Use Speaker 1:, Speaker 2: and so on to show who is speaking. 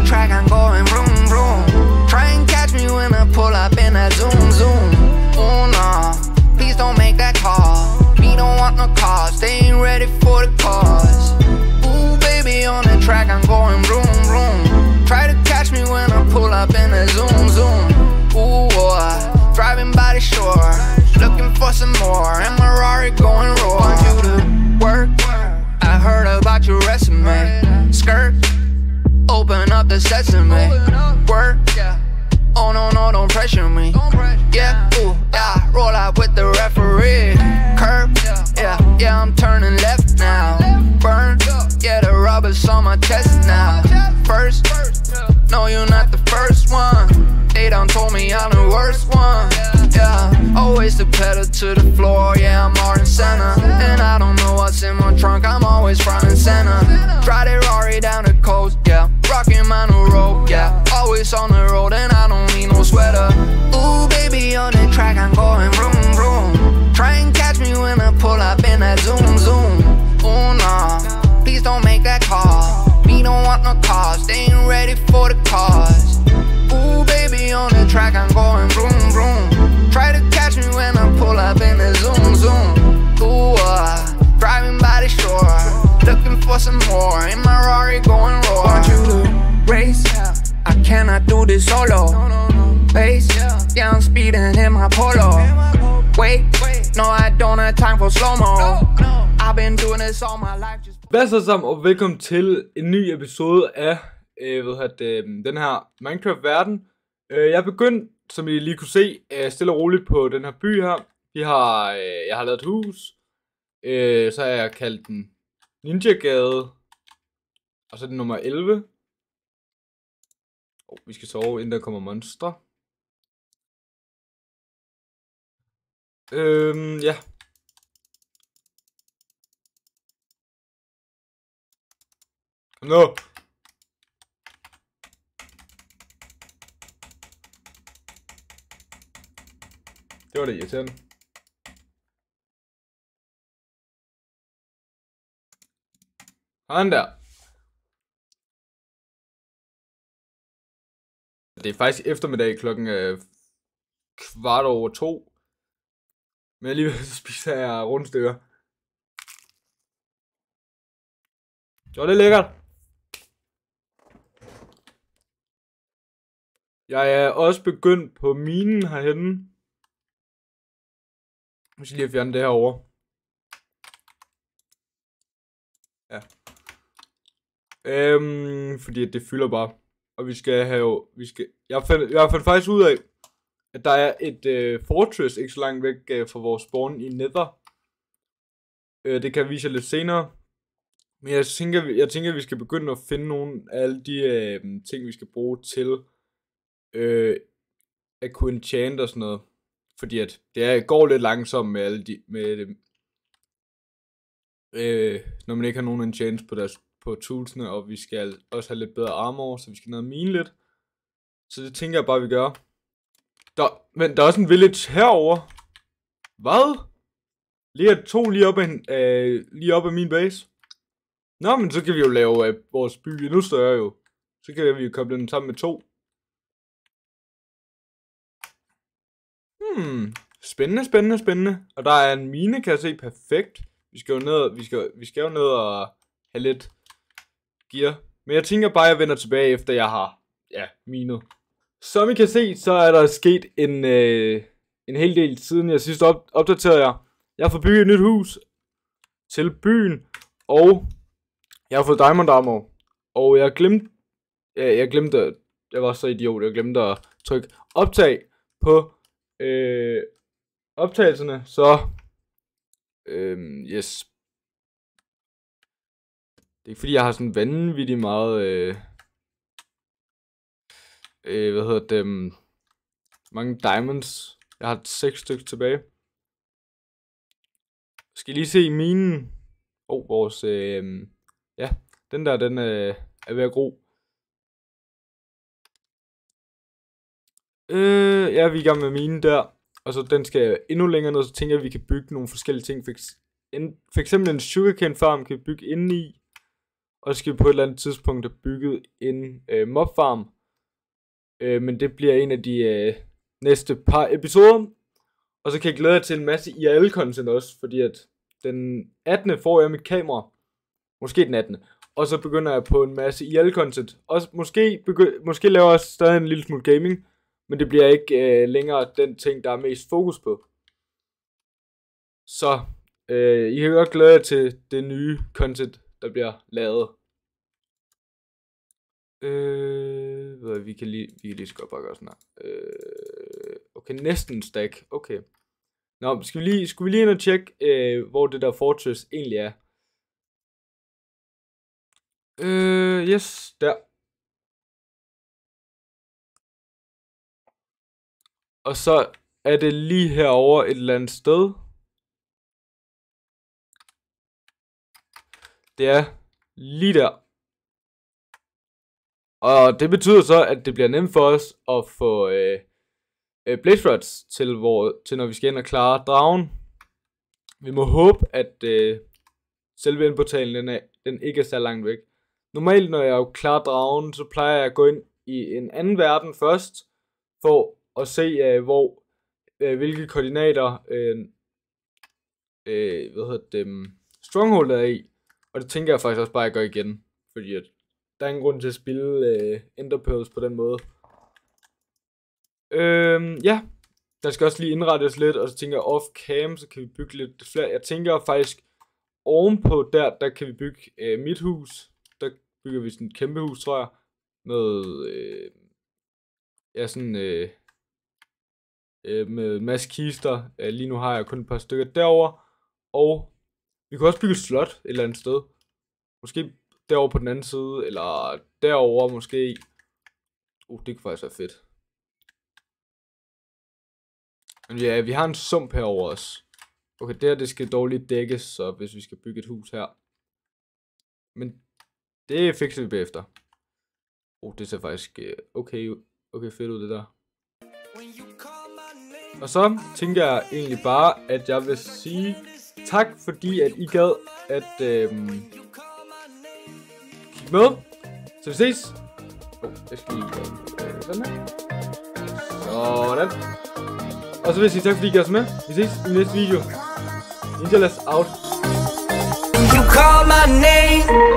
Speaker 1: track, I'm going vroom vroom. Try and catch me when I pull up in that zoom zoom. Oh no, please don't make that call. Me don't want no cars, they ain't ready for the cause. Ooh baby on the track, I'm going vroom vroom. Try to catch me when I pull up in that zoom zoom. Ooh boy, driving by the shore, looking for some more, and my Rari going raw. Want you to work, I heard about your resume. Skirt, open up the sesame. Work, oh no no, don't pressure me. Yeah, ooh, yeah, roll out with the referee. Curb, yeah, I'm turning left now. Burn, yeah, the rubber's on my chest now. First, no, you're not the first one. They done told me I'm the worst one. Yeah, always the pedal to the floor. Yeah, I'm Martin Senna, and I don't know what's in my trunk. I'm always front and center. Drive that Rari down the coast. Yeah, rocking my new road. Yeah, always on the road, and I don't need no sweater. Ooh, baby on the track, I'm going vroom vroom. Try and catch me when I pull up in that zoom zoom. Oh no, please don't make that call. Me don't want no cars, they ain't ready for the cause. Ooh, baby on the track, I'm going vroom vroom. Try to catch me when I pull up in the zoom zoom. Ooh, driving by the shore, looking for some more, in my Rari going raw. Want you to race, I cannot do this solo. Pace, yeah, I'm speeding in my Polo. Wait, no, I don't have time for slow-mo. I've been doing this all my life.
Speaker 2: Hvad så sammen, og velkommen til en ny episode af den her Minecraft-verden. Jeg begyndte, som I lige kunne se, stille og roligt på den her by her. Jeg har lavet et hus. Så har jeg kaldt den Ninja-gade. Og så er det nummer 11. Vi skal sove, inden der kommer monstre. Ja. Kom nu. Det var det irriterende. Han der. Det er faktisk eftermiddag, klokken 2:15. Men alligevel så spiser jeg rundstykker. Jo, det er lækkert. Jeg er også begyndt på minen herhenne. Jeg skal lige fjerne det herovre. Ja. Fordi det fylder bare. Og vi skal have... Jeg fandt faktisk ud af, at der er et fortress ikke så langt væk fra vores spawn i Nether. Det kan jeg vise jer lidt senere. Men jeg tænker, at vi skal begynde at finde nogle af alle de ting, vi skal bruge til at kunne enchant og sådan noget. Fordi at det går lidt langsomt med alle de... når man ikke har nogen enchants på toolsene, og vi skal også have lidt bedre armor, så vi skal ned og mine lidt. Så det tænker jeg bare, vi gør. Men der er også en village herover. Hvad? Lige op af min base. Nå, men så kan vi jo lave vores by endnu større jo. Så kan vi jo koble den sammen med 2. Spændende. Og der er en mine, kan jeg se, perfekt. Vi skal jo ned og have lidt gear. Men jeg tænker bare, at jeg vender tilbage, efter jeg har, minet. Som I kan se, så er der sket en hel del siden jeg sidst opdaterede jer. Jeg har fået bygget et nyt hus til byen, og jeg har fået diamond armor. Og jeg glemte, jeg var så idiot, jeg glemte at trykke optag på optagelserne, så yes. Det er ikke fordi jeg har sådan vanvittigt meget mange diamonds. Jeg har 6 stykker tilbage. Skal I lige se minen. Vores den der, den er ved at gro. Ja, vi er i gang med minen der. Og så den skal endnu længere ned, så tænker jeg, at vi kan bygge nogle forskellige ting. For eksempel en sugarcane farm kan vi bygge indeni. Og så skal vi på et eller andet tidspunkt have bygget en mobfarm. Men det bliver en af de næste par episoder. Og så kan jeg glæde jer til en masse IRL-content også, fordi at den 18. får jeg mit kamera. Måske den 18. Og så begynder jeg på en masse IRL-content. Også måske laver jeg stadig en lille smule gaming, men det bliver ikke længere den ting, der er mest fokus på. Så I kan godt glæde jer til det nye content, der bliver lavet. Vi kan lige så godt bare gøre sådan her. Okay, næsten stack. Okay. Nå, skulle vi lige ind og tjekke, hvor det der fortress egentlig er. Yes, der. Og så er det lige herover et eller andet sted. Det er lige der. Og det betyder så, at det bliver nemt for os at få blaze rods til når vi skal ind og klare dragen. Vi må håbe, at selve indportalen den ikke er så langt væk. Normalt når jeg klarer dragen, så plejer jeg at gå ind i en anden verden først, for at se hvilke koordinater Stronghold er i. Og det tænker jeg faktisk også bare at gøre igen, fordi at der er ingen grund til at spille Enderpearls på den måde. Ja, der skal også lige indrettes lidt, og så tænker jeg off-cam, så kan vi bygge lidt flere. Jeg tænker faktisk ovenpå der kan vi bygge mit hus. Der bygger vi sådan et kæmpe hus, tror jeg, med med en masse kister. Lige nu har jeg kun et par stykker derover, og vi kan også bygge et slot et eller andet sted. Måske derovre på den anden side, eller derovre måske. Det kan faktisk være fedt. Men ja, vi har en sump herover også. Okay, det skal dog lige dækkes, så hvis vi skal bygge et hus her. Men det fikser vi bagefter. Det ser faktisk okay fedt ud det der. Og så tænker jeg egentlig bare, at jeg vil sige tak, fordi at I gad at kigge med. Så vi ses. Jeg skal lige gøre sådan her. Sådan. Og så vil jeg sige tak, fordi I gad med. Vi ses i næste video. Ninjalas out. You call my name.